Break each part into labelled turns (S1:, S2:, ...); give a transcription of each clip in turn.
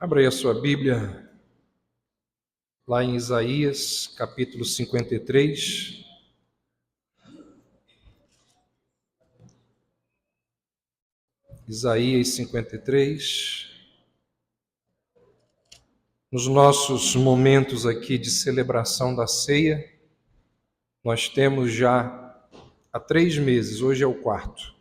S1: Abra aí a sua Bíblia, lá em Isaías, capítulo 53. Isaías 53. Nos nossos momentos aqui de celebração da ceia, nós temos já há 3 meses, hoje é o 4º,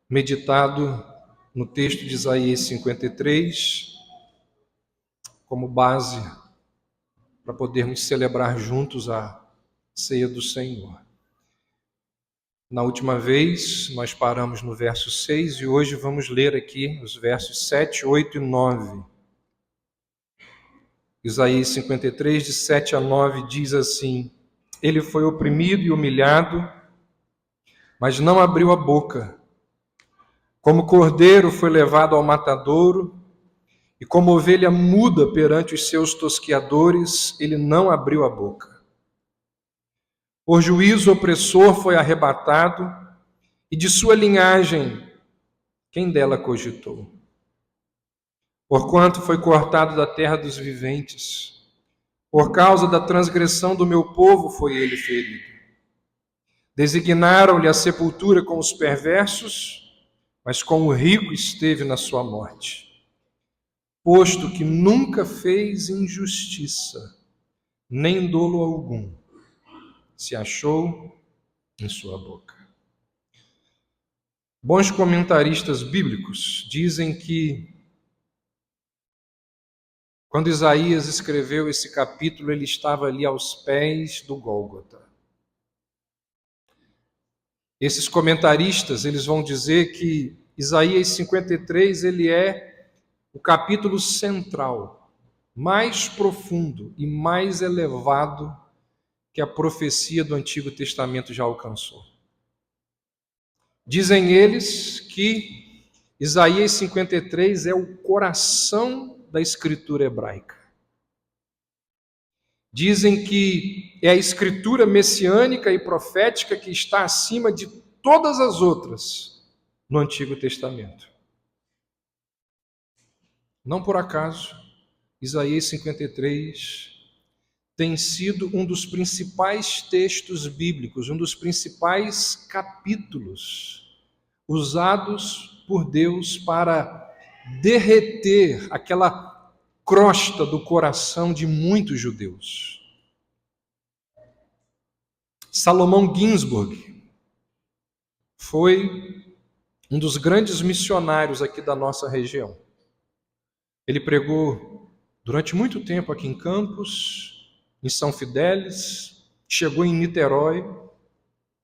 S1: meditado no texto de Isaías 53, como base para podermos celebrar juntos a ceia do Senhor. Na última vez, nós paramos no verso 6 e hoje vamos ler aqui os versos 7, 8 e 9. Isaías 53, de 7 a 9, diz assim: Ele foi oprimido e humilhado, mas não abriu a boca. Como cordeiro foi levado ao matadouro, e como ovelha muda perante os seus tosquiadores, ele não abriu a boca. Por juízo opressor foi arrebatado, e de sua linhagem, quem dela cogitou? Porquanto foi cortado da terra dos viventes, por causa da transgressão do meu povo foi ele ferido. Designaram-lhe a sepultura com os perversos, mas com o rico esteve na sua morte. Posto que nunca fez injustiça, nem dolo algum se achou em sua boca. Bons comentaristas bíblicos dizem que quando Isaías escreveu esse capítulo, ele estava ali aos pés do Gólgota. Esses comentaristas, eles vão dizer que Isaías 53, ele é o capítulo central, mais profundo e mais elevado que a profecia do Antigo Testamento já alcançou. Dizem eles que Isaías 53 é o coração da escritura hebraica. Dizem que é a escritura messiânica e profética que está acima de todas as outras no Antigo Testamento. Não por acaso, Isaías 53 tem sido um dos principais textos bíblicos, um dos principais capítulos usados por Deus para derreter aquela crosta do coração de muitos judeus. Salomão Ginsburg foi um dos grandes missionários aqui da nossa região. Ele pregou durante muito tempo aqui em Campos, em São Fidélis, chegou em Niterói,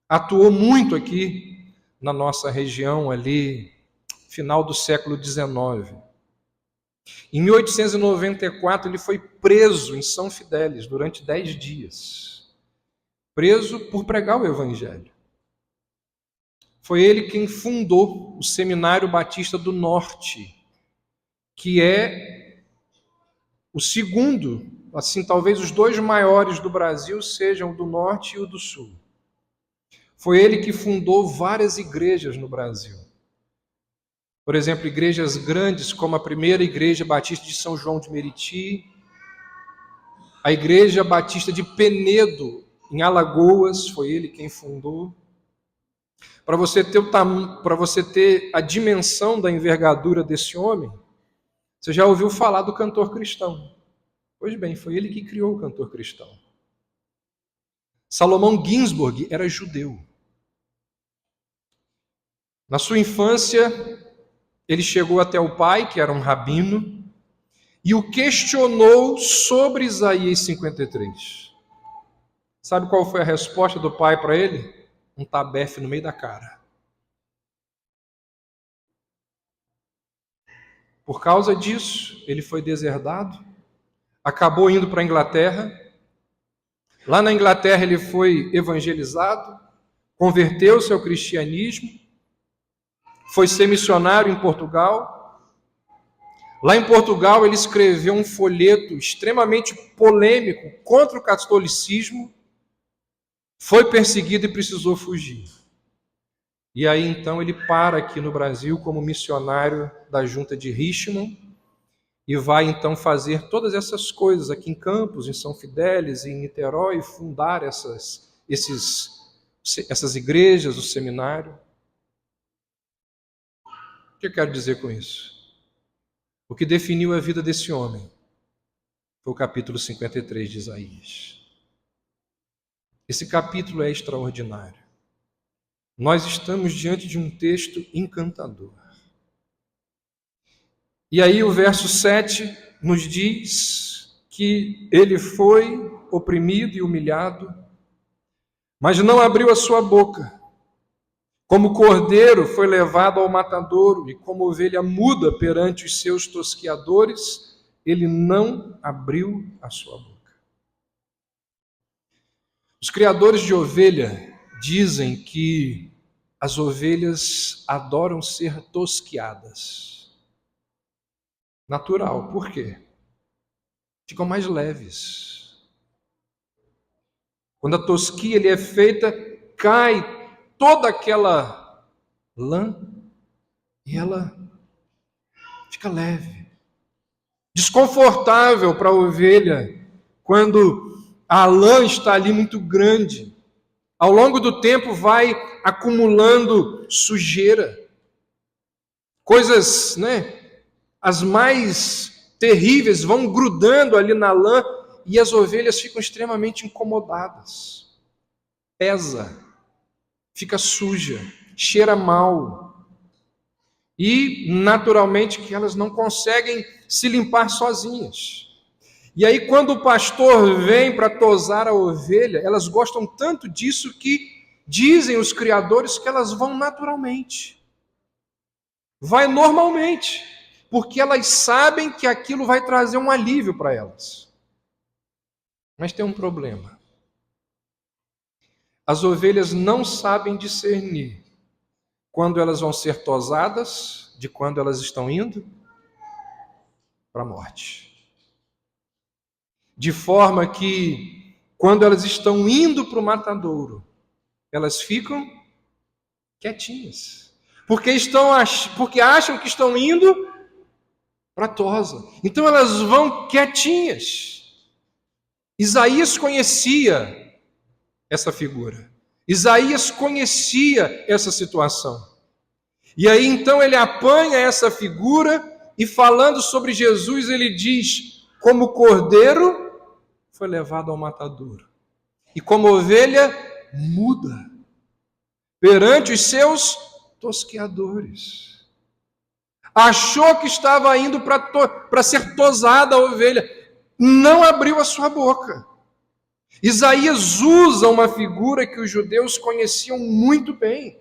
S1: atuou muito aqui na nossa região ali, final do século XIX. Em 1894 ele foi preso em São Fidélis durante 10 dias, preso por pregar o Evangelho. Foi ele quem fundou o Seminário Batista do Norte, que é o segundo, assim, talvez os 2 maiores do Brasil sejam o do Norte e o do Sul. Foi ele que fundou várias igrejas no Brasil. Por exemplo, igrejas grandes como a primeira Igreja Batista de São João de Meriti, a Igreja Batista de Penedo, em Alagoas, foi ele quem fundou. Para você ter a dimensão da envergadura desse homem, você já ouviu falar do cantor cristão. Pois bem, foi ele que criou o cantor cristão. Salomão Ginsburg era judeu. Na sua infância, ele chegou até o pai, que era um rabino, e o questionou sobre Isaías 53. Sabe qual foi a resposta do pai para ele? Um tabefe no meio da cara. Por causa disso, ele foi deserdado, acabou indo para a Inglaterra. Lá na Inglaterra ele foi evangelizado, converteu-se ao cristianismo, foi ser missionário em Portugal. Lá em Portugal ele escreveu um folheto extremamente polêmico contra o catolicismo, foi perseguido e precisou fugir. E aí então ele para aqui no Brasil como missionário da junta de Richmond e vai então fazer todas essas coisas aqui em Campos, em São Fidélis, em Niterói, fundar essas igrejas, o seminário. O que eu quero dizer com isso? O que definiu a vida desse homem foi o capítulo 53 de Isaías. Esse capítulo é extraordinário. Nós estamos diante de um texto encantador. E aí o verso 7 nos diz que ele foi oprimido e humilhado, mas não abriu a sua boca. Como cordeiro foi levado ao matadouro, e como ovelha muda perante os seus tosquiadores, ele não abriu a sua boca. Os criadores de ovelha dizem que as ovelhas adoram ser tosquiadas. Natural, por quê? Ficam mais leves. Quando a tosquia é feita, cai toda aquela lã e ela fica leve. Desconfortável para a ovelha quando a lã está ali muito grande. Ao longo do tempo vai acumulando sujeira. Coisas, as mais terríveis vão grudando ali na lã e as ovelhas ficam extremamente incomodadas. Pesa, fica suja, cheira mal. E, naturalmente, que elas não conseguem se limpar sozinhas. E aí, quando o pastor vem para tosar a ovelha, elas gostam tanto disso que dizem os criadores que elas vão naturalmente. Vai normalmente, porque elas sabem que aquilo vai trazer um alívio para elas. Mas tem um problema. As ovelhas não sabem discernir quando elas vão ser tosadas de quando elas estão indo para a morte. De forma que, quando elas estão indo para o matadouro, elas ficam quietinhas. Porque acham que estão indo para a tosa. Então elas vão quietinhas. Isaías conhecia essa figura. Isaías conhecia essa situação. E aí então ele apanha essa figura e, falando sobre Jesus, ele diz: como cordeiro foi levado ao matadouro, e como ovelha muda perante os seus tosqueadores. Achou que estava indo para ser tosada a ovelha, não abriu a sua boca. Isaías usa uma figura que os judeus conheciam muito bem.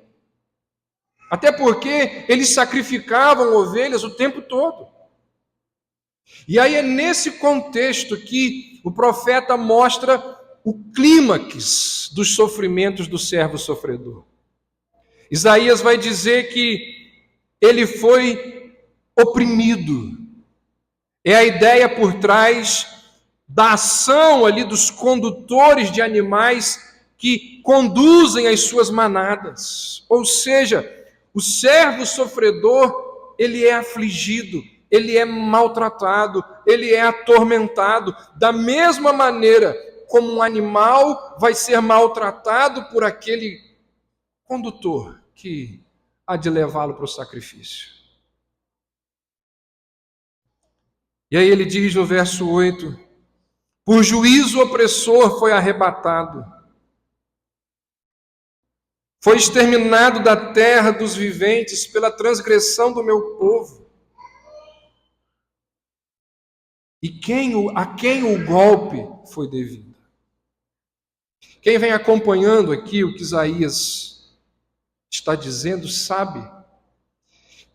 S1: Até porque eles sacrificavam ovelhas o tempo todo. E aí é nesse contexto que o profeta mostra o clímax dos sofrimentos do servo sofredor. Isaías vai dizer que ele foi oprimido. É a ideia por trás da ação ali dos condutores de animais que conduzem as suas manadas. Ou seja, o servo sofredor, ele é afligido, ele é maltratado, ele é atormentado, da mesma maneira como um animal vai ser maltratado por aquele condutor que há de levá-lo para o sacrifício. E aí ele diz no verso 8, por juízo opressor foi arrebatado, foi exterminado da terra dos viventes pela transgressão do meu povo. E a quem o golpe foi devido? Quem vem acompanhando aqui o que Isaías está dizendo sabe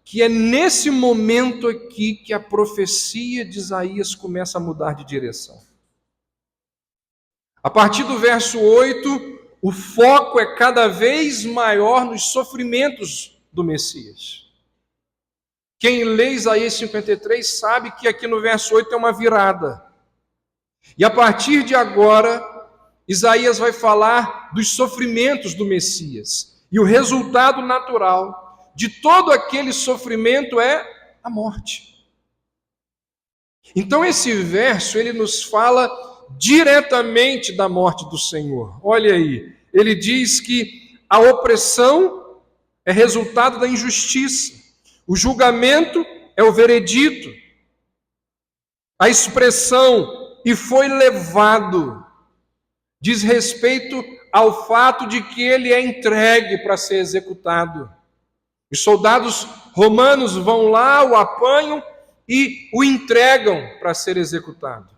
S1: que é nesse momento aqui que a profecia de Isaías começa a mudar de direção. A partir do verso 8, o foco é cada vez maior nos sofrimentos do Messias. Quem lê Isaías 53 sabe que aqui no verso 8 é uma virada. E a partir de agora, Isaías vai falar dos sofrimentos do Messias. E o resultado natural de todo aquele sofrimento é a morte. Então esse verso, ele nos fala diretamente da morte do Senhor. Olha aí, ele diz que a opressão é resultado da injustiça. O julgamento é o veredito. A expressão "e foi levado" diz respeito ao fato de que ele é entregue para ser executado. Os soldados romanos vão lá, o apanham e o entregam para ser executado.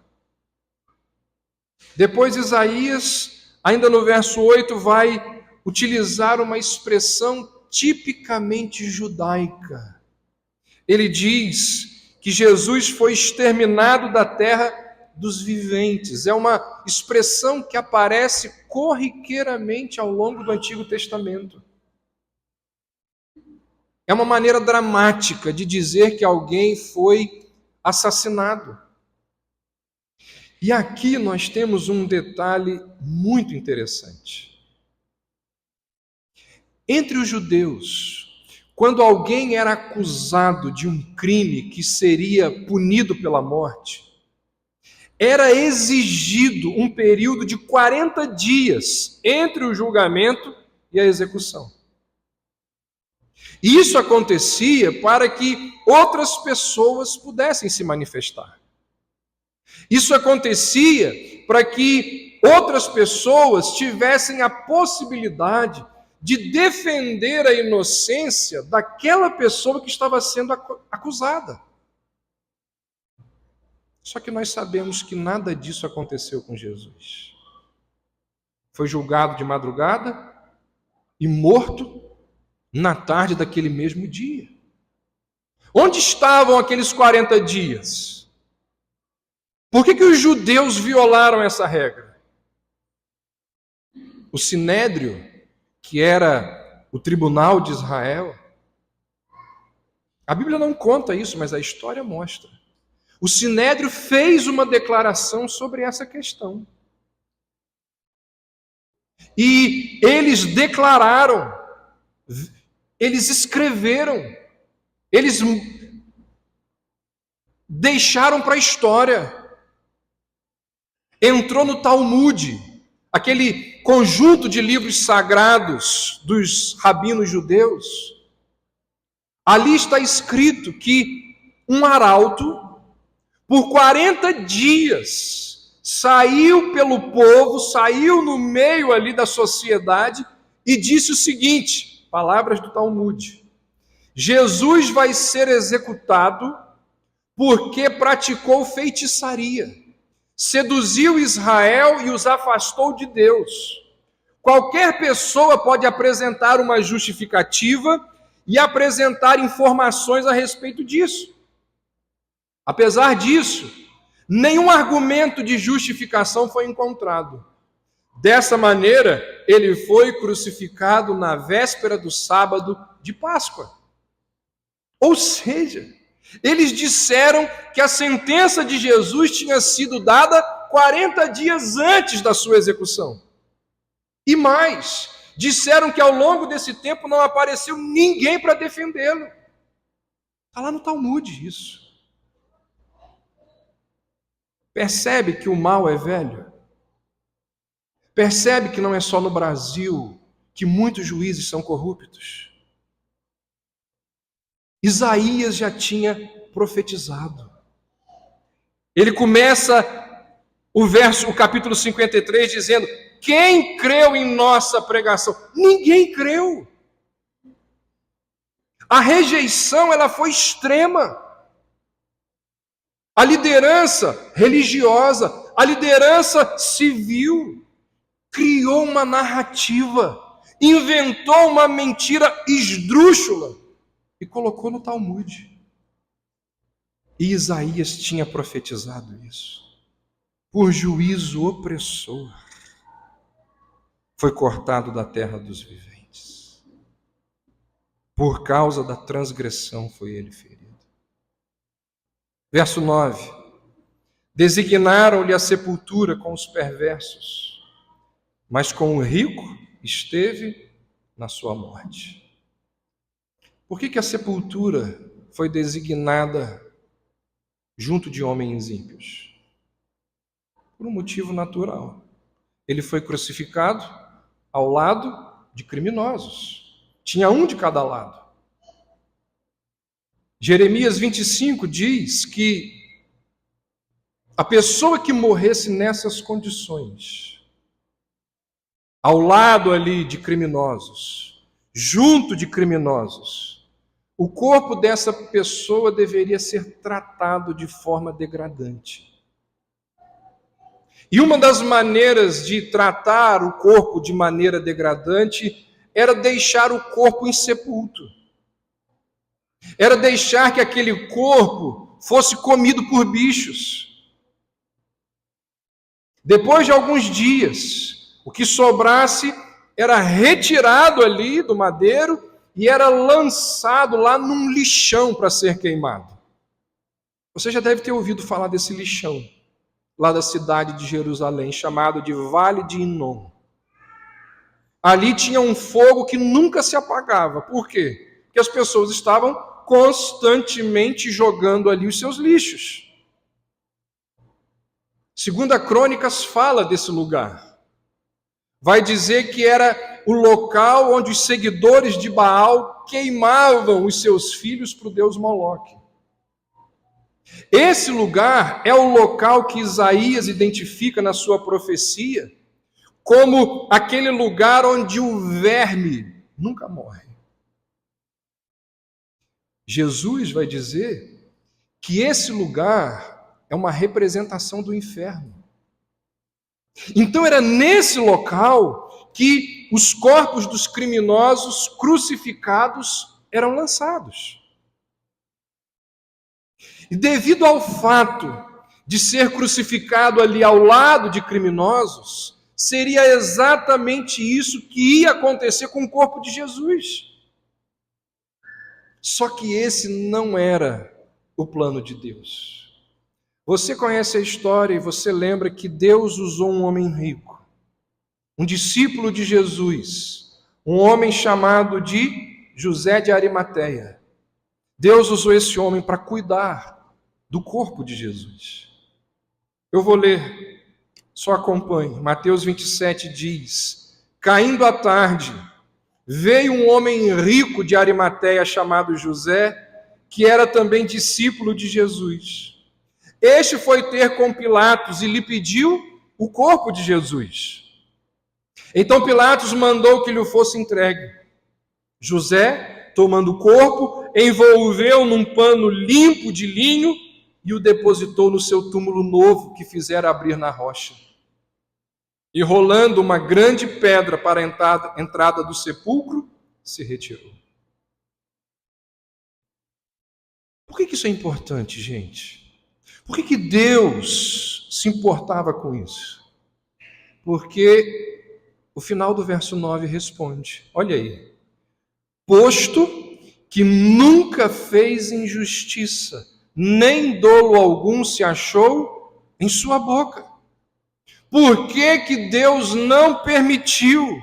S1: Depois Isaías, ainda no verso 8, vai utilizar uma expressão tipicamente judaica. Ele diz que Jesus foi exterminado da terra dos viventes. É uma expressão que aparece corriqueiramente ao longo do Antigo Testamento. É uma maneira dramática de dizer que alguém foi assassinado. E aqui nós temos um detalhe muito interessante. Entre os judeus, quando alguém era acusado de um crime que seria punido pela morte, era exigido um período de 40 dias entre o julgamento e a execução. E isso acontecia para que outras pessoas pudessem se manifestar. Isso acontecia para que outras pessoas tivessem a possibilidade de defender a inocência daquela pessoa que estava sendo acusada. Só que nós sabemos que nada disso aconteceu com Jesus. Foi julgado de madrugada e morto na tarde daquele mesmo dia. Onde estavam aqueles 40 dias? Por que os judeus violaram essa regra? O Sinédrio, que era o tribunal de Israel, a Bíblia não conta isso, mas a história mostra. O Sinédrio fez uma declaração sobre essa questão. E eles declararam, eles escreveram, eles deixaram para a história. Entrou no Talmud, aquele conjunto de livros sagrados dos rabinos judeus. Ali está escrito que um arauto, por 40 dias, saiu pelo povo, saiu no meio ali da sociedade e disse o seguinte, palavras do Talmud: Jesus vai ser executado porque praticou feitiçaria. Seduziu Israel e os afastou de Deus. Qualquer pessoa pode apresentar uma justificativa e apresentar informações a respeito disso. Apesar disso, nenhum argumento de justificação foi encontrado. Dessa maneira, ele foi crucificado na véspera do sábado de Páscoa. Ou seja, eles disseram que a sentença de Jesus tinha sido dada 40 dias antes da sua execução. E mais, disseram que ao longo desse tempo não apareceu ninguém para defendê-lo. Está lá no Talmud isso. Percebe que o mal é velho? Percebe que não é só no Brasil que muitos juízes são corruptos? Isaías já tinha profetizado. Ele começa o capítulo 53 dizendo: quem creu em nossa pregação? Ninguém creu. A rejeição ela foi extrema. A liderança religiosa, a liderança civil criou uma narrativa, inventou uma mentira esdrúxula e colocou no Talmud. E Isaías tinha profetizado isso. Por juízo opressor, foi cortado da terra dos viventes. Por causa da transgressão foi ele ferido. Verso 9. Designaram-lhe a sepultura com os perversos, mas com o rico esteve na sua morte. Por que a sepultura foi designada junto de homens ímpios? Por um motivo natural. Ele foi crucificado ao lado de criminosos. Tinha um de cada lado. Jeremias 25 diz que a pessoa que morresse nessas condições, ao lado ali de criminosos, junto de criminosos, o corpo dessa pessoa deveria ser tratado de forma degradante. E uma das maneiras de tratar o corpo de maneira degradante era deixar o corpo insepulto. Era deixar que aquele corpo fosse comido por bichos. Depois de alguns dias, o que sobrasse era retirado ali do madeiro e era lançado lá num lixão para ser queimado. Você já deve ter ouvido falar desse lixão, lá da cidade de Jerusalém, chamado de Vale de Inom. Ali tinha um fogo que nunca se apagava. Por quê? Porque as pessoas estavam constantemente jogando ali os seus lixos. Segunda Crônicas fala desse lugar. Vai dizer que era o local onde os seguidores de Baal queimavam os seus filhos para o deus Moloque. Esse lugar é o local que Isaías identifica na sua profecia como aquele lugar onde o verme nunca morre. Jesus vai dizer que esse lugar é uma representação do inferno. Então era nesse local que os corpos dos criminosos crucificados eram lançados. E devido ao fato de ser crucificado ali ao lado de criminosos, seria exatamente isso que ia acontecer com o corpo de Jesus. Só que esse não era o plano de Deus. Você conhece a história e você lembra que Deus usou um homem rico, um discípulo de Jesus, um homem chamado de José de Arimateia. Deus usou esse homem para cuidar do corpo de Jesus. Eu vou ler, só acompanhe. Mateus 27 diz: caindo a tarde, veio um homem rico de Arimateia chamado José, que era também discípulo de Jesus. Este foi ter com Pilatos e lhe pediu o corpo de Jesus. Então Pilatos mandou que lhe fosse entregue. José, tomando o corpo, envolveu num pano limpo de linho e o depositou no seu túmulo novo que fizera abrir na rocha. E rolando uma grande pedra para a entrada do sepulcro, se retirou. Por que isso é importante, gente? Por que Deus se importava com isso? Porque o final do verso 9 responde, olha aí, posto que nunca fez injustiça, nem dolo algum se achou em sua boca. Por que Deus não permitiu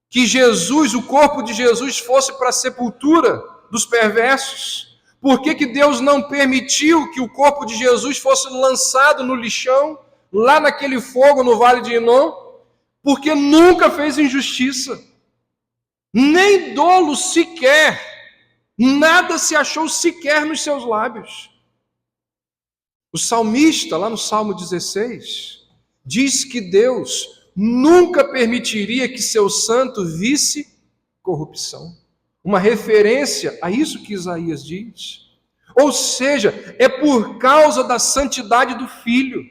S1: que Jesus, o corpo de Jesus, fosse para a sepultura dos perversos? Por que Deus não permitiu que o corpo de Jesus fosse lançado no lixão, lá naquele fogo no Vale de Inom? Porque nunca fez injustiça, nem dolo sequer, nada se achou sequer nos seus lábios. O salmista, lá no Salmo 16, diz que Deus nunca permitiria que seu santo visse corrupção. Uma referência a isso que Isaías diz. Ou seja, é por causa da santidade do Filho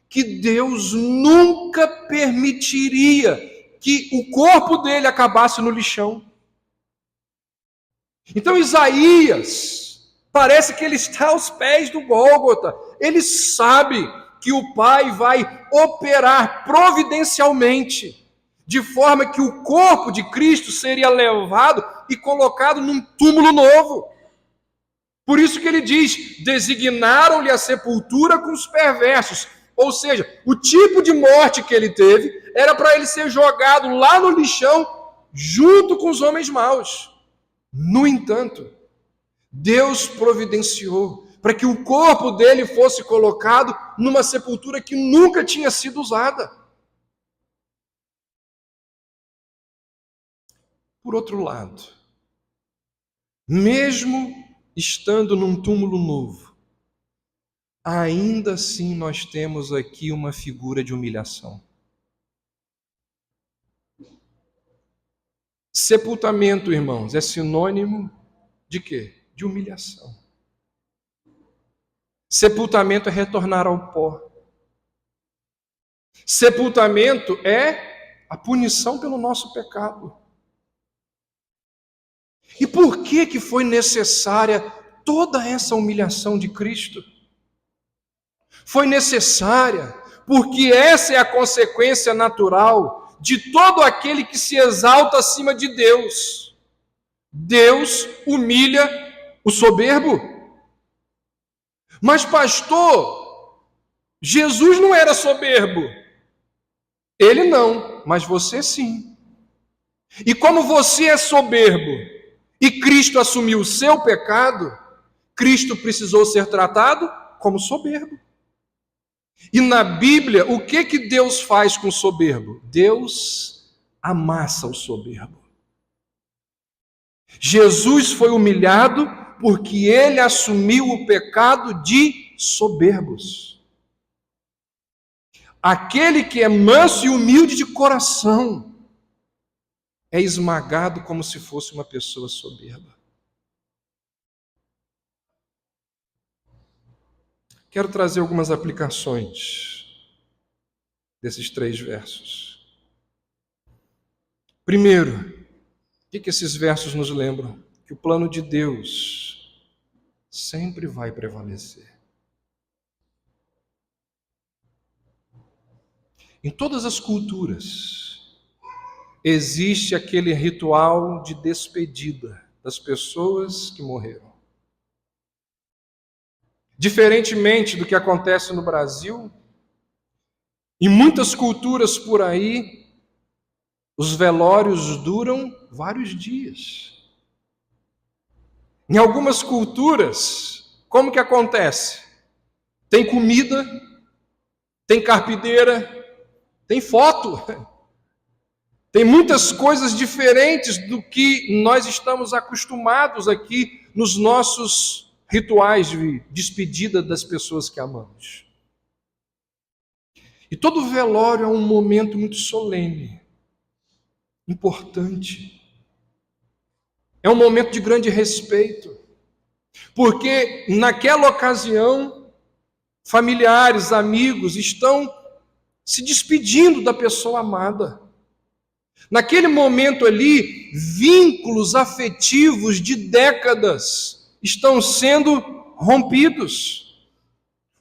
S1: que Deus nunca permitiria que o corpo dele acabasse no lixão. Então Isaías, parece que ele está aos pés do Gólgota. Ele sabe que o Pai vai operar providencialmente, de forma que o corpo de Cristo seria levado e colocado num túmulo novo. Por isso que ele diz, designaram-lhe a sepultura com os perversos. Ou seja, o tipo de morte que ele teve era para ele ser jogado lá no lixão junto com os homens maus. No entanto, Deus providenciou para que o corpo dele fosse colocado numa sepultura que nunca tinha sido usada. Por outro lado, mesmo estando num túmulo novo, ainda assim nós temos aqui uma figura de humilhação. Sepultamento, irmãos, é sinônimo de quê? De humilhação. Sepultamento é retornar ao pó. Sepultamento é a punição pelo nosso pecado. E por que foi necessária toda essa humilhação de Cristo? Foi necessária porque essa é a consequência natural de todo aquele que se exalta acima de Deus. Deus humilha o soberbo. Mas pastor, Jesus não era soberbo. Ele não, mas você sim. E como você é soberbo e Cristo assumiu o seu pecado, Cristo precisou ser tratado como soberbo. E na Bíblia, o que Deus faz com o soberbo? Deus amassa o soberbo. Jesus foi humilhado porque ele assumiu o pecado de soberbos. Aquele que é manso e humilde de coração é esmagado como se fosse uma pessoa soberba. Quero trazer algumas aplicações desses 3 versos. Primeiro, o que esses versos nos lembram? Que o plano de Deus sempre vai prevalecer. Em todas as culturas, existe aquele ritual de despedida das pessoas que morreram. Diferentemente do que acontece no Brasil, em muitas culturas por aí, os velórios duram vários dias. Em algumas culturas, como que acontece? Tem comida, tem carpideira, tem foto. Tem muitas coisas diferentes do que nós estamos acostumados aqui nos nossos rituais de despedida das pessoas que amamos. E todo velório é um momento muito solene, importante. É um momento de grande respeito, porque naquela ocasião, familiares, amigos estão se despedindo da pessoa amada. Naquele momento ali, vínculos afetivos de décadas estão sendo rompidos.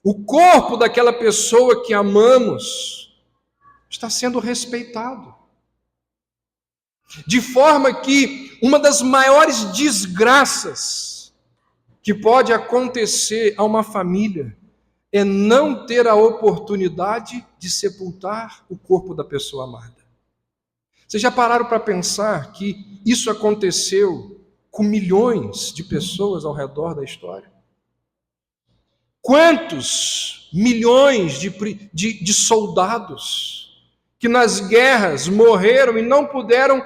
S1: O corpo daquela pessoa que amamos está sendo respeitado. De forma que uma das maiores desgraças que pode acontecer a uma família é não ter a oportunidade de sepultar o corpo da pessoa amada. Vocês já pararam para pensar que isso aconteceu com milhões de pessoas ao redor da história? Quantos milhões de soldados que nas guerras morreram e não puderam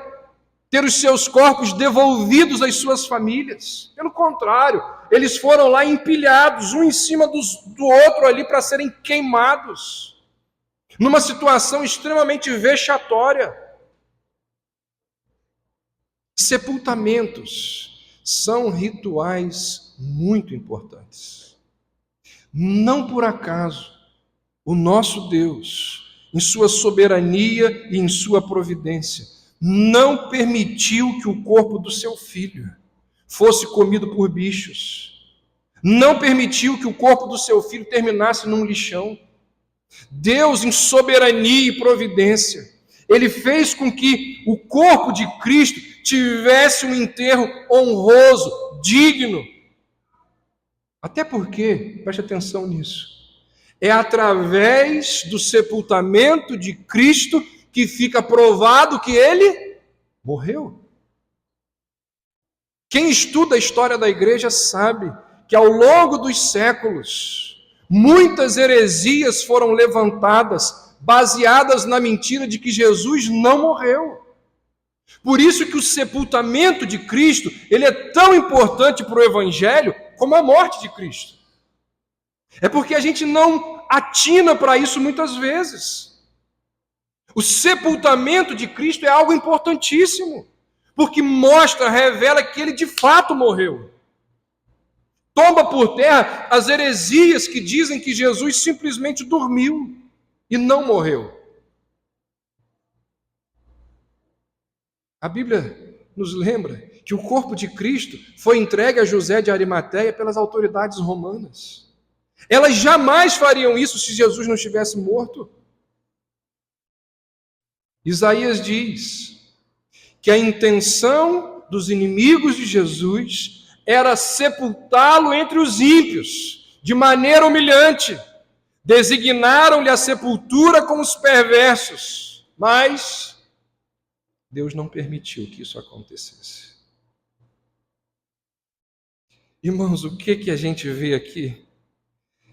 S1: ter os seus corpos devolvidos às suas famílias? Pelo contrário, eles foram lá empilhados, um em cima do outro ali para serem queimados, numa situação extremamente vexatória. Sepultamentos são rituais muito importantes. Não por acaso, o nosso Deus, em sua soberania e em sua providência, não permitiu que o corpo do seu filho fosse comido por bichos. Não permitiu que o corpo do seu filho terminasse num lixão. Deus, em soberania e providência, ele fez com que o corpo de Cristo tivesse um enterro honroso, digno. Até porque, preste atenção nisso, é através do sepultamento de Cristo que fica provado que ele Morreu. Quem estuda a história da igreja sabe que ao longo dos séculos, muitas heresias foram levantadas, baseadas na mentira de que Jesus não morreu. Por isso que o sepultamento de Cristo, ele é tão importante para o Evangelho como a morte de Cristo. É porque a gente não atina para isso muitas vezes. O sepultamento de Cristo é algo importantíssimo, porque mostra, revela que ele de fato morreu. Tomba por terra as heresias que dizem que Jesus simplesmente dormiu e não morreu. A Bíblia nos lembra que o corpo de Cristo foi entregue a José de Arimateia pelas autoridades romanas. Elas jamais fariam isso se Jesus não estivesse morto. Isaías diz que a intenção dos inimigos de Jesus era sepultá-lo entre os ímpios, de maneira humilhante. Designaram-lhe a sepultura com os perversos, mas Deus não permitiu que isso acontecesse. Irmãos, o que a gente vê aqui?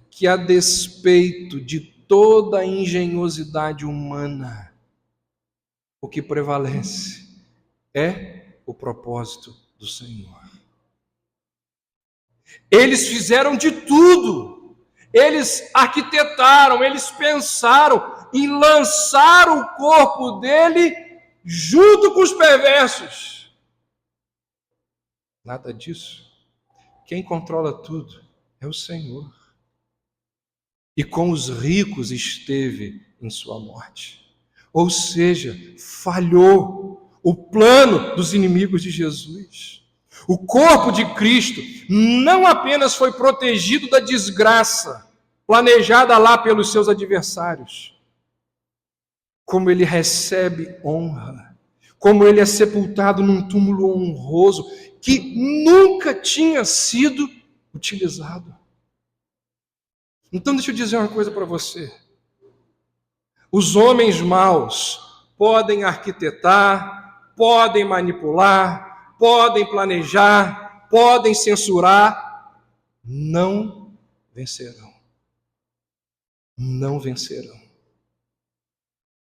S1: Que a despeito de toda a engenhosidade humana, o que prevalece é o propósito do Senhor. Eles fizeram de tudo. Eles arquitetaram, eles pensaram em lançar o corpo dele junto com os perversos. Nada disso. Quem controla tudo é o Senhor. E com os ricos esteve em sua morte. Ou seja, falhou o plano dos inimigos de Jesus. O corpo de Cristo não apenas foi protegido da desgraça planejada lá pelos seus adversários, como ele recebe honra, como ele é sepultado num túmulo honroso que nunca tinha sido utilizado. Então deixa eu dizer uma coisa para você. Os homens maus podem arquitetar, podem manipular, podem planejar, podem censurar, não vencerão. Não vencerão.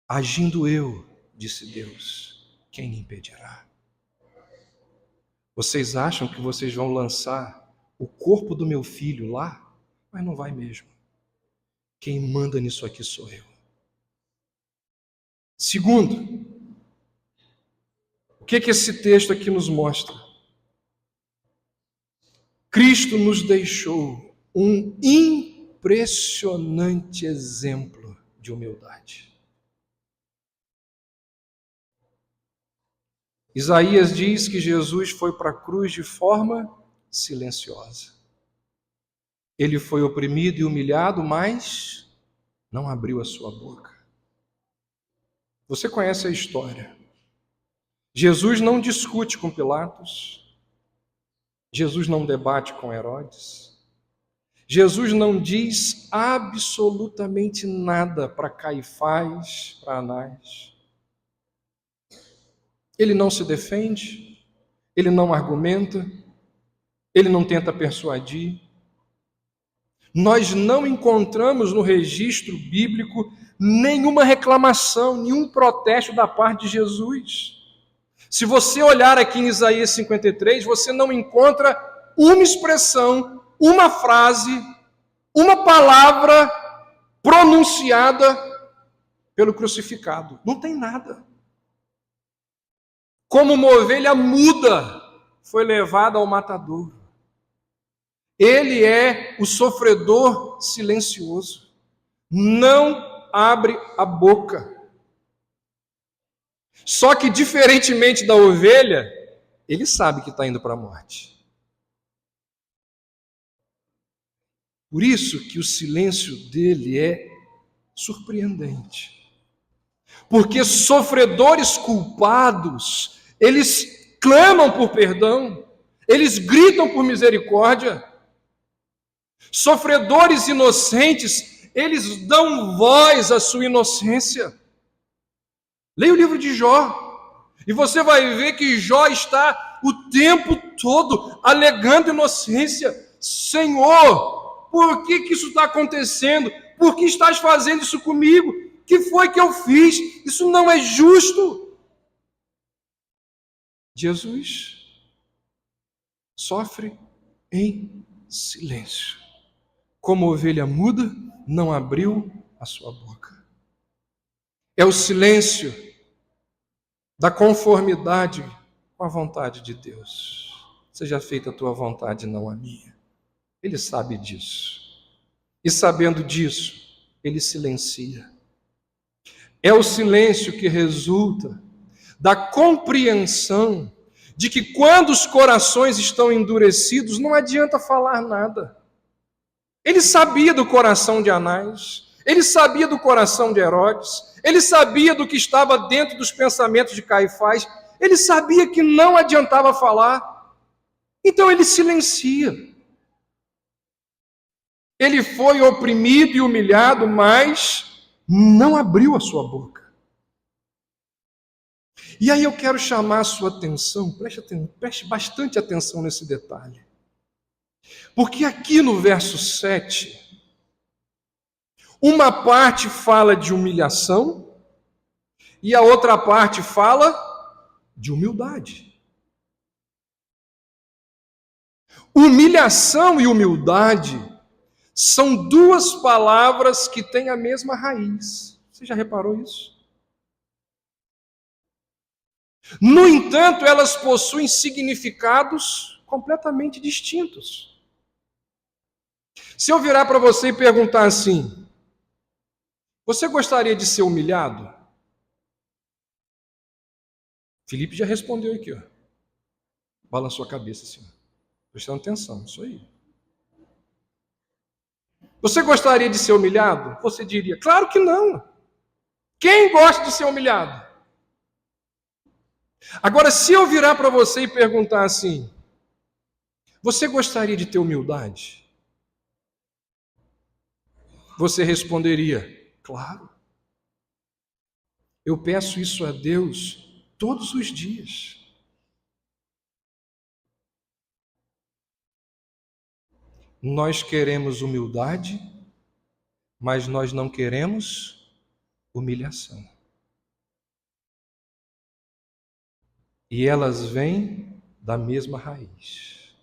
S1: Agindo eu, disse Deus, quem impedirá? Vocês acham que vocês vão lançar o corpo do meu filho lá? Mas não vai mesmo. Quem manda nisso aqui sou eu. Segundo, o que esse texto aqui nos mostra? Cristo nos deixou um impressionante exemplo de humildade. Isaías diz que Jesus foi para a cruz de forma silenciosa. Ele foi oprimido e humilhado, mas não abriu a sua boca. Você conhece a história. Jesus não discute com Pilatos. Jesus não debate com Herodes. Jesus não diz absolutamente nada para Caifás, para Anás. Ele não se defende, ele não argumenta, ele não tenta persuadir. Nós não encontramos no registro bíblico nenhuma reclamação, nenhum protesto da parte de Jesus. Se você olhar aqui em Isaías 53, você não encontra uma expressão, uma frase, uma palavra pronunciada pelo crucificado. Não tem nada. Como uma ovelha muda foi levada ao matadouro. Ele é o sofredor silencioso. Não abre a boca. Só que, diferentemente da ovelha, ele sabe que está indo para a morte. Por isso que o silêncio dele é surpreendente. Porque sofredores culpados, eles clamam por perdão, eles gritam por misericórdia. Sofredores inocentes, eles dão voz à sua inocência. Leia o livro de Jó. E você vai ver que Jó está o tempo todo alegando inocência. Senhor, por que isso está acontecendo? Por que estás fazendo isso comigo? O que foi que eu fiz? Isso não é justo. Jesus sofre em silêncio. Como ovelha muda, não abriu a sua boca. É o silêncio da conformidade com a vontade de Deus. Seja feita a tua vontade, não a minha. Ele sabe disso. E sabendo disso, ele silencia. É o silêncio que resulta da compreensão de que quando os corações estão endurecidos, não adianta falar nada. Ele sabia do coração de Anás, ele sabia do coração de Herodes, ele sabia do que estava dentro dos pensamentos de Caifás, ele sabia que não adiantava falar, então ele silencia. Ele foi oprimido e humilhado, mas não abriu a sua boca. E aí eu quero chamar a sua atenção, preste bastante atenção nesse detalhe. Porque aqui no verso 7, uma parte fala de humilhação e a outra parte fala de humildade. Humilhação e humildade são duas palavras que têm a mesma raiz. Você já reparou isso? No entanto, elas possuem significados completamente distintos. Se eu virar para você e perguntar assim: você gostaria de ser humilhado? Felipe já respondeu aqui, ó. Balançou a cabeça assim, prestando atenção, isso aí. Você gostaria de ser humilhado? Você diria: claro que não. Quem gosta de ser humilhado? Agora, se eu virar para você e perguntar assim: você gostaria de ter humildade? Você responderia: claro. Eu peço isso a Deus todos os dias. Nós queremos humildade, mas nós não queremos humilhação. E elas vêm da mesma raiz.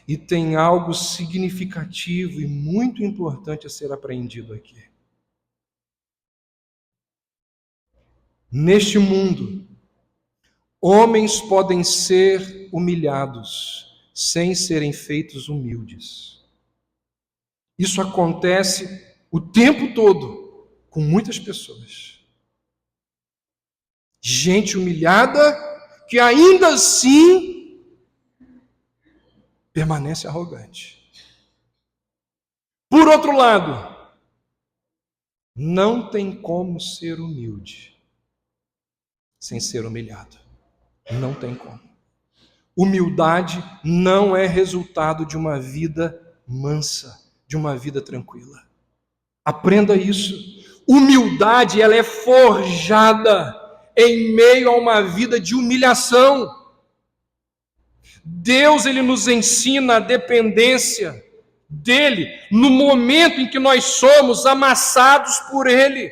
S1: E tem algo significativo e muito importante a ser aprendido aqui. Neste mundo, homens podem ser humilhados sem serem feitos humildes. Isso acontece o tempo todo com muitas pessoas. Gente humilhada que ainda assim permanece arrogante. Por outro lado, não tem como ser humilde sem ser humilhado. Não tem como. Humildade não é resultado de uma vida mansa, de uma vida tranquila. Aprenda isso. Humildade, ela é forjada em meio a uma vida de humilhação. Deus, ele nos ensina a dependência dele no momento em que nós somos amassados por ele.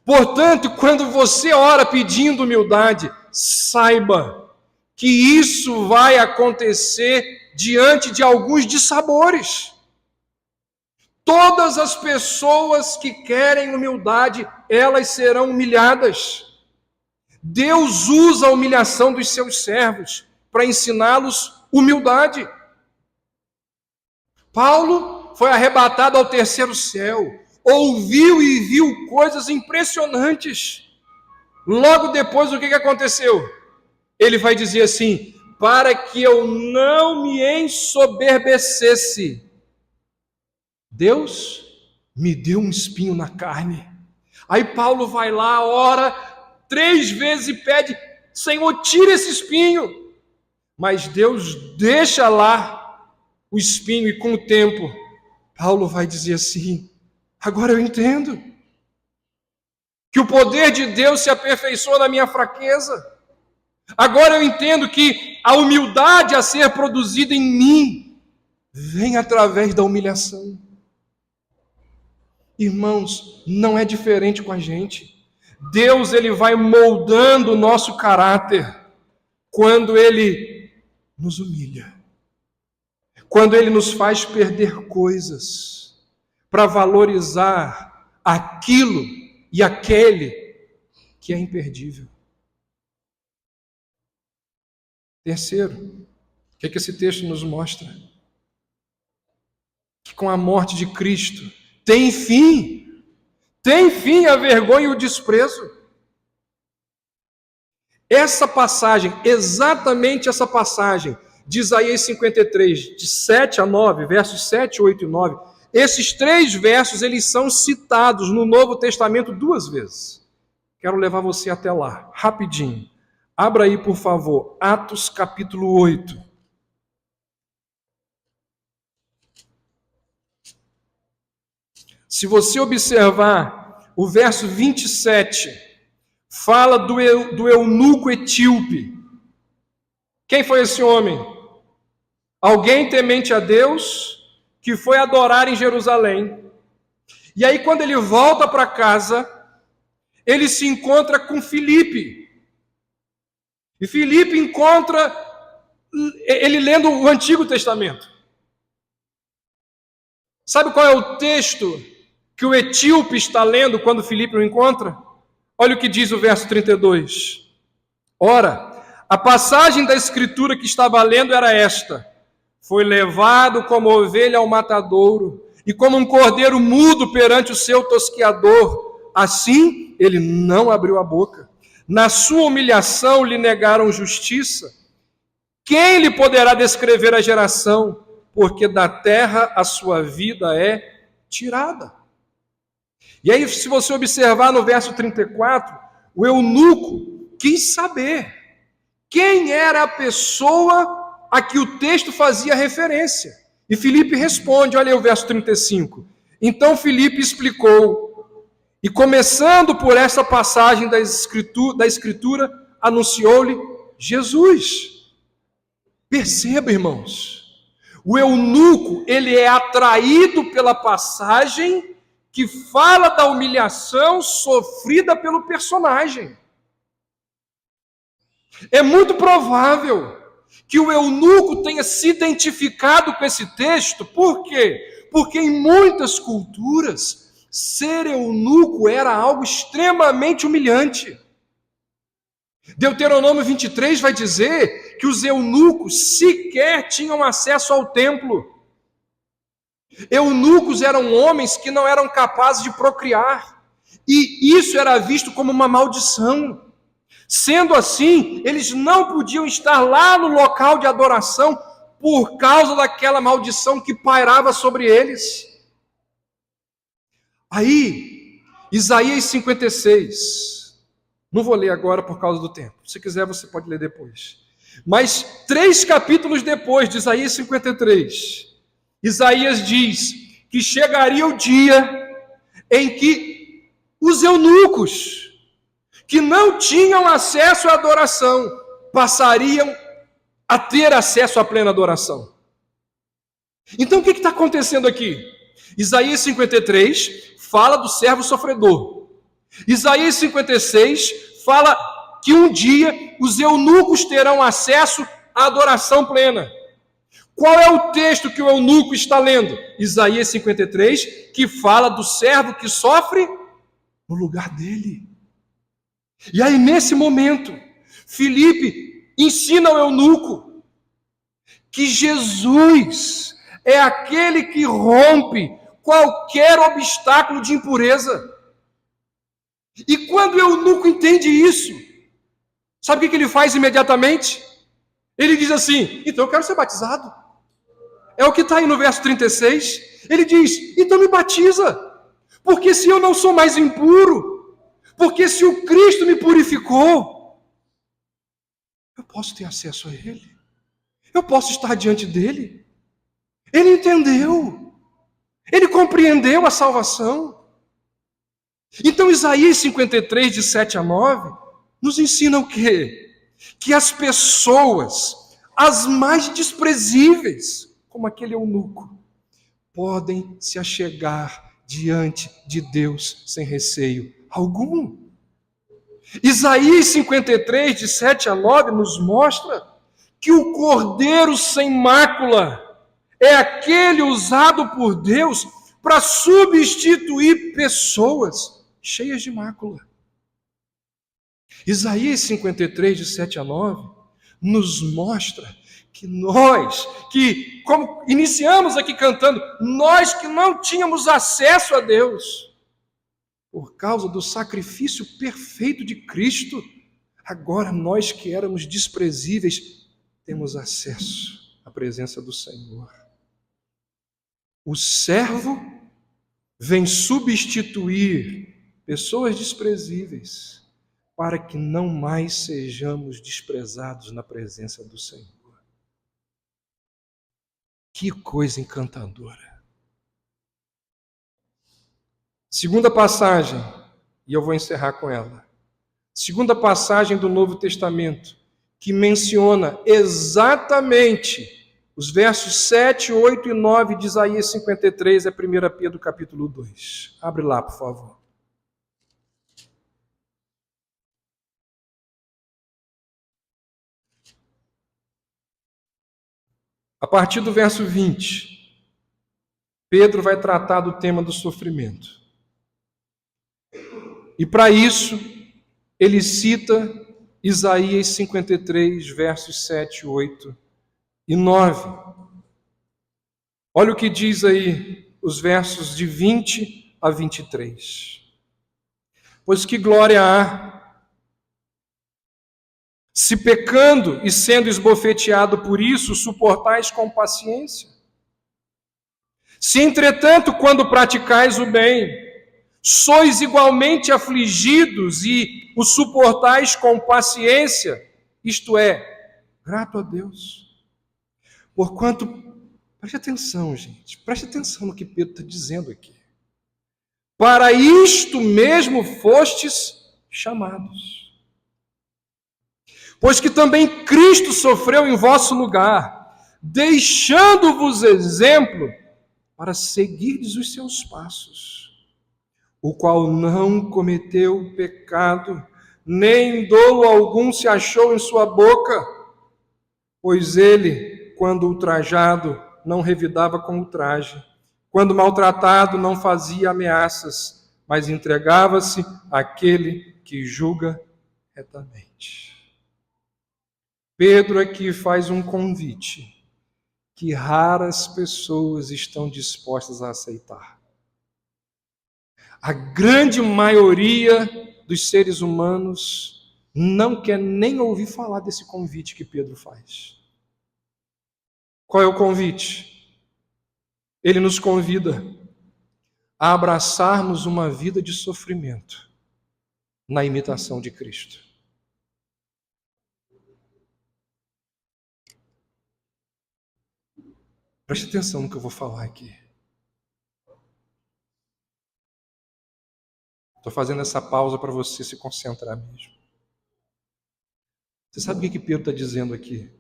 S1: Portanto, quando você ora pedindo humildade, saiba que isso vai acontecer diante de alguns dissabores. Todas as pessoas que querem humildade, elas serão humilhadas. Deus usa a humilhação dos seus servos para ensiná-los humildade. Paulo foi arrebatado ao terceiro céu, ouviu e viu coisas impressionantes. Logo depois, o que aconteceu? Ele vai dizer assim: para que eu não me ensoberbecesse, Deus me deu um espinho na carne. Aí Paulo vai lá, ora 3 vezes e pede: Senhor, tira esse espinho. Mas Deus deixa lá o espinho e com o tempo, Paulo vai dizer assim: agora eu entendo. que o poder de Deus se aperfeiçoa na minha fraqueza. Agora eu entendo que a humildade a ser produzida em mim vem através da humilhação. Irmãos, não é diferente com a gente. Deus, ele vai moldando o nosso caráter quando ele nos humilha. Quando ele nos faz perder coisas para valorizar aquilo e aquele que é imperdível. Terceiro, o que esse texto nos mostra? Que com a morte de Cristo tem fim a vergonha e o desprezo. Essa passagem, exatamente essa passagem de Isaías 53, de 7 a 9, versos 7, 8 e 9, esses 3 versos, eles são citados no Novo Testamento 2 vezes. Quero levar você até lá, rapidinho. Abra aí, por favor, Atos capítulo 8. Se você observar o verso 27, fala do eunuco etíope. Quem foi esse homem? Alguém temente a Deus que foi adorar em Jerusalém. E aí, quando ele volta para casa, ele se encontra com Filipe. E Filipe encontra ele lendo o Antigo Testamento. Sabe qual é o texto que o etíope está lendo quando Filipe o encontra? Olha o que diz o verso 32. Ora, a passagem da escritura que estava lendo era esta: foi levado como ovelha ao matadouro, e como um cordeiro mudo perante o seu tosqueador, assim ele não abriu a boca. Na sua humilhação lhe negaram justiça. Quem lhe poderá descrever a geração? Porque da terra a sua vida é tirada. E aí, se você observar no verso 34, o eunuco quis saber quem era a pessoa a que o texto fazia referência. E Filipe responde, olha aí o verso 35. Então Filipe explicou, e começando por essa passagem da escritura, anunciou-lhe Jesus. Perceba, irmãos, o eunuco, ele é atraído pela passagem que fala da humilhação sofrida pelo personagem. É muito provável que o eunuco tenha se identificado com esse texto. Por quê? Porque em muitas culturas, ser eunuco era algo extremamente humilhante. Deuteronômio 23 vai dizer que os eunucos sequer tinham acesso ao templo. Eunucos eram homens que não eram capazes de procriar, e isso era visto como uma maldição. Sendo assim, eles não podiam estar lá no local de adoração por causa daquela maldição que pairava sobre eles. Aí, Isaías 56, não vou ler agora por causa do tempo, se quiser você pode ler depois. Mas 3 capítulos depois de Isaías 53, Isaías diz que chegaria o dia em que os eunucos, que não tinham acesso à adoração, passariam a ter acesso à plena adoração. Então o que está acontecendo aqui? Isaías 53 fala do servo sofredor. Isaías 56 fala que um dia os eunucos terão acesso à adoração plena. Qual é o texto que o eunuco está lendo? Isaías 53, que fala do servo que sofre no lugar dele. E aí, nesse momento, Filipe ensina ao eunuco que Jesus é aquele que rompe qualquer obstáculo de impureza. E quando o eunuco entende isso, sabe o que ele faz imediatamente? Ele diz assim: então eu quero ser batizado. É o que está aí no verso 36. Ele diz: então me batiza, porque se eu não sou mais impuro, porque se o Cristo me purificou, eu posso ter acesso a Ele, eu posso estar diante dEle. Ele entendeu, ele compreendeu a salvação. Então Isaías 53, de 7 a 9, nos ensina o quê? Que as pessoas, as mais desprezíveis, como aquele eunuco, podem se achegar diante de Deus sem receio algum. Isaías 53, de 7 a 9, nos mostra que o Cordeiro sem mácula é aquele usado por Deus para substituir pessoas cheias de mácula. Isaías 53, de 7 a 9, nos mostra que nós, que, como iniciamos aqui cantando, nós que não tínhamos acesso a Deus, por causa do sacrifício perfeito de Cristo, agora nós que éramos desprezíveis, temos acesso à presença do Senhor. O servo vem substituir pessoas desprezíveis para que não mais sejamos desprezados na presença do Senhor. Que coisa encantadora. Segunda passagem, e eu vou encerrar com ela. Segunda passagem do Novo Testamento, que menciona exatamente os versos 7, 8 e 9 de Isaías 53, é 1 Pedro capítulo 2. Abre lá, por favor. A partir do verso 20, Pedro vai tratar do tema do sofrimento. E para isso, ele cita Isaías 53, versos 7, 8 e 9. Olha o que diz aí os versos de 20 a 23. Pois que glória há, se pecando e sendo esbofeteado por isso, suportais com paciência? Se, entretanto, quando praticais o bem, sois igualmente afligidos e o suportais com paciência, isto é, grato a Deus. Porquanto, preste atenção, gente, preste atenção no que Pedro está dizendo aqui. Para isto mesmo fostes chamados. Pois que também Cristo sofreu em vosso lugar, deixando-vos exemplo para seguirdes os seus passos, o qual não cometeu pecado, nem dolo algum se achou em sua boca, pois ele, quando ultrajado, não revidava com ultraje, quando maltratado, não fazia ameaças, mas entregava-se àquele que julga retamente. Pedro aqui faz um convite que raras pessoas estão dispostas a aceitar. A grande maioria dos seres humanos não quer nem ouvir falar desse convite que Pedro faz. Qual é o convite? Ele nos convida a abraçarmos uma vida de sofrimento na imitação de Cristo. Preste atenção no que eu vou falar aqui. Estou fazendo essa pausa para você se concentrar mesmo. Você sabe o que Pedro está dizendo aqui?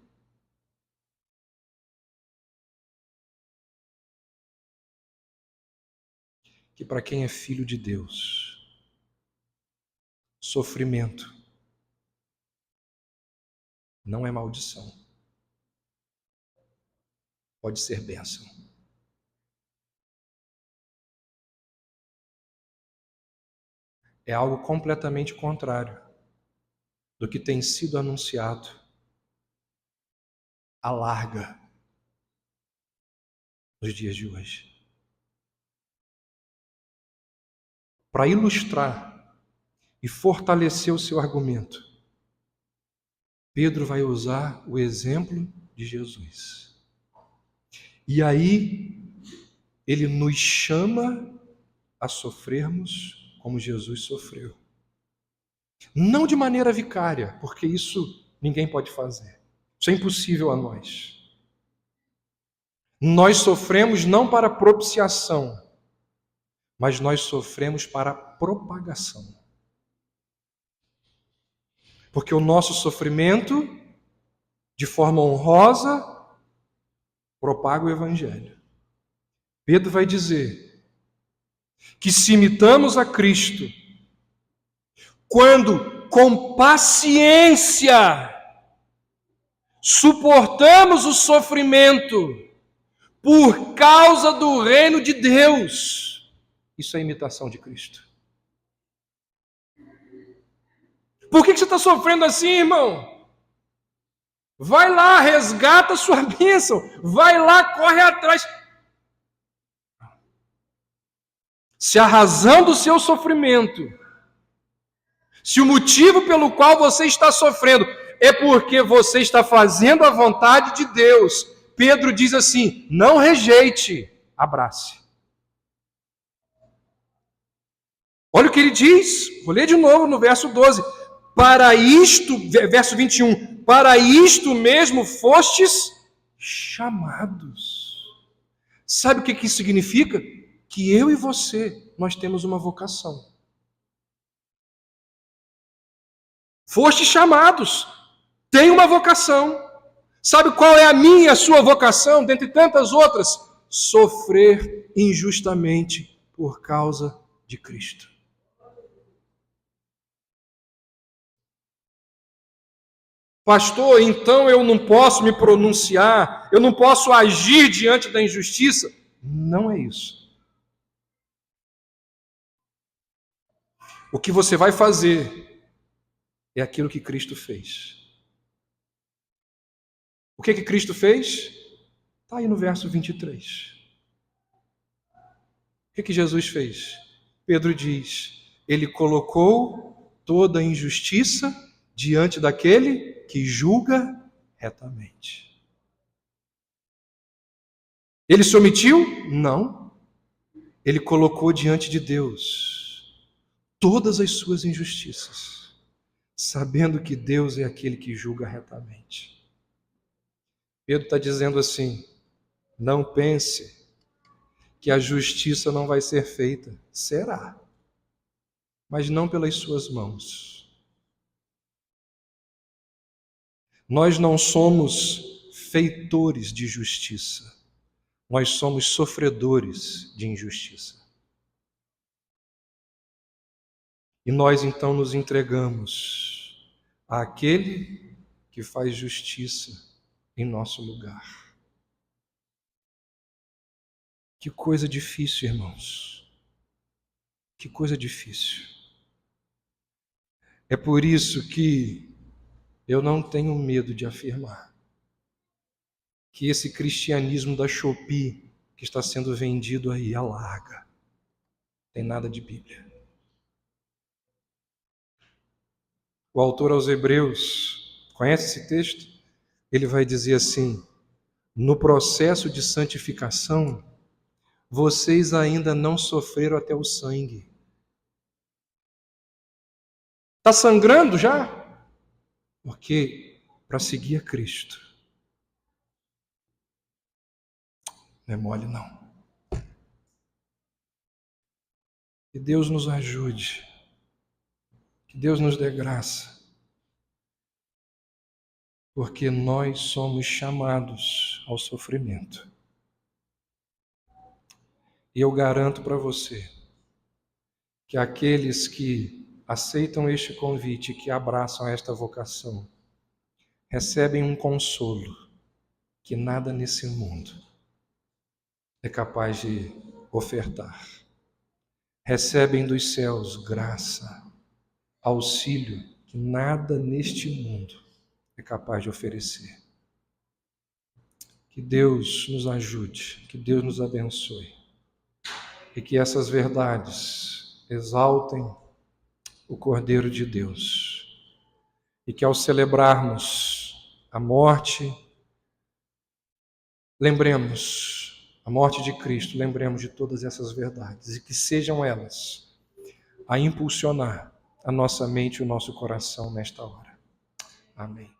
S1: Que para quem é filho de Deus, sofrimento não é maldição. Pode ser bênção. É algo completamente contrário do que tem sido anunciado à larga nos dias de hoje. Para ilustrar e fortalecer o seu argumento, Pedro vai usar o exemplo de Jesus. E aí, ele nos chama a sofrermos como Jesus sofreu. Não de maneira vicária, porque isso ninguém pode fazer. Isso é impossível a nós. Nós sofremos não para propiciação, mas nós sofremos para propagação. Porque o nosso sofrimento, de forma honrosa, propaga o Evangelho. Pedro vai dizer que se imitamos a Cristo, quando com paciência suportamos o sofrimento por causa do reino de Deus, isso é imitação de Cristo. Por que você está sofrendo assim, irmão? Vai lá, resgata a sua bênção. Vai lá, corre atrás. Se a razão do seu sofrimento, se o motivo pelo qual você está sofrendo é porque você está fazendo a vontade de Deus, Pedro diz assim: não rejeite, abrace. Olha o que ele diz, vou ler de novo no verso 12. Para isto, verso 21, para isto mesmo fostes chamados. Sabe o que isso significa? Que eu e você, nós temos uma vocação. Fostes chamados, tem uma vocação. Sabe qual é a minha e a sua vocação, dentre tantas outras? Sofrer injustamente por causa de Cristo. Pastor, então eu não posso me pronunciar, eu não posso agir diante da injustiça? Não é isso. O que você vai fazer é aquilo que Cristo fez. O que Cristo fez? Está aí no verso 23. O que Jesus fez? Pedro diz, ele colocou toda a injustiça diante daquele que julga retamente. Ele se omitiu? Não. Ele colocou diante de Deus todas as suas injustiças, sabendo que Deus é aquele que julga retamente. Pedro está dizendo assim, não pense que a justiça não vai ser feita. Será, mas não pelas suas mãos. Nós não somos feitores de justiça, nós somos sofredores de injustiça. E nós então nos entregamos àquele que faz justiça em nosso lugar. Que coisa difícil, irmãos. Que coisa difícil. É por isso que eu não tenho medo de afirmar que esse cristianismo da Shopee que está sendo vendido aí à larga, tem nada de Bíblia. O autor aos Hebreus, conhece esse texto? Ele vai dizer assim, no processo de santificação, vocês ainda não sofreram até o sangue. Está sangrando já? Porque para seguir a Cristo, não é mole não. Que Deus nos ajude, que Deus nos dê graça, porque nós somos chamados ao sofrimento. E eu garanto para você que aqueles que aceitam este convite, que abraçam esta vocação, recebem um consolo que nada nesse mundo é capaz de ofertar. Recebem dos céus graça, auxílio que nada neste mundo é capaz de oferecer. Que Deus nos ajude, que Deus nos abençoe e que essas verdades exaltem o Cordeiro de Deus e que ao celebrarmos a morte, lembremos a morte de Cristo, lembremos de todas essas verdades e que sejam elas a impulsionar a nossa mente e o nosso coração nesta hora. Amém.